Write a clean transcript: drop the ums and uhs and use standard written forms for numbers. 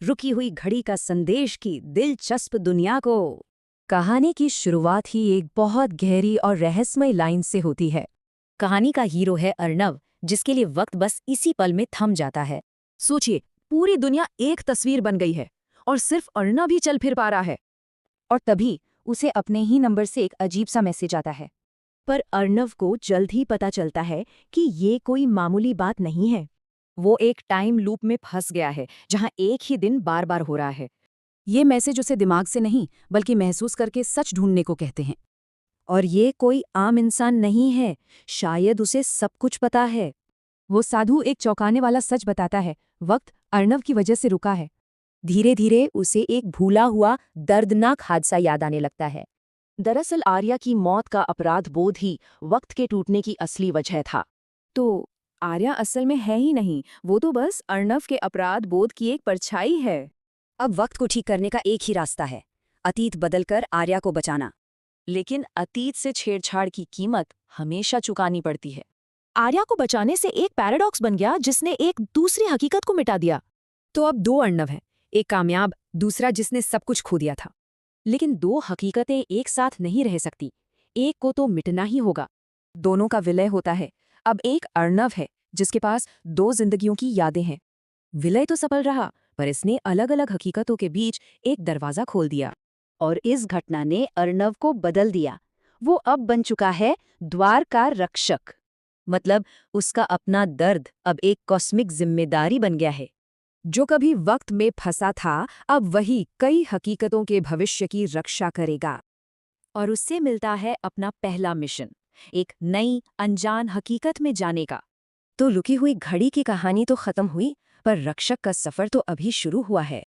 रुकी हुई घड़ी का संदेश की दिलचस्प दुनिया को। कहानी की शुरुआत ही एक बहुत गहरी और रहस्यमय लाइन से होती है। कहानी का हीरो है अर्नव, जिसके लिए वक्त बस इसी पल में थम जाता है। सोचिए, पूरी दुनिया एक तस्वीर बन गई है और सिर्फ अर्नव ही चल फिर पा रहा है। और तभी उसे अपने ही नंबर से एक अजीब सा मैसेज आता है। पर अर्नव को जल्द ही पता चलता है कि ये कोई मामूली बात नहीं है। वो एक टाइम लूप में फंस गया है, जहां एक ही दिन बार बार हो रहा है। ये मैसेज उसे दिमाग से नहीं बल्कि महसूस करके सच ढूंढने को कहते हैं। और ये कोई आम इंसान नहीं है, शायद उसे सब कुछ पता है। वो साधु एक चौंकाने वाला सच बताता है। वक्त अर्नव की वजह से रुका है। धीरे धीरे उसे एक भूला हुआ दर्दनाक हादसा याद आने लगता है। दरअसल आर्या की मौत का अपराध बोध ही वक्त के टूटने की असली वजह था। तो आर्या असल में है ही नहीं, वो तो बस अर्नव के अपराध बोध की एक परछाई है। अब वक्त को ठीक करने का एक ही रास्ता है, अतीत बदलकर आर्या को बचाना। लेकिन अतीत से छेड़छाड़ की कीमत हमेशा चुकानी पड़ती है। आर्या को बचाने से एक पैराडॉक्स बन गया जिसने एक दूसरी हकीकत को मिटा दिया। तो अब दो अर्नव हैं, एक कामयाब, दूसरा जिसने सब कुछ खो दिया था। लेकिन दो हकीकतें एक साथ नहीं रह सकती, एक को तो मिटना ही होगा। दोनों का विलय होता है। अब एक अर्नव है जिसके पास दो जिंदगियों की यादें हैं। विलय तो सफल रहा, पर इसने अलग अलग हकीकतों के बीच एक दरवाजा खोल दिया। और इस घटना ने अर्नव को बदल दिया। वो अब बन चुका है द्वार का रक्षक। मतलब उसका अपना दर्द अब एक कॉस्मिक जिम्मेदारी बन गया है। जो कभी वक्त में फंसा था, अब वही कई हकीकतों के भविष्य की रक्षा करेगा। और उससे मिलता है अपना पहला मिशन, एक नई अनजान हकीकत में जाने का। तो रुकी हुई घड़ी की कहानी तो खत्म हुई, पर रक्षक का सफर तो अभी शुरू हुआ है।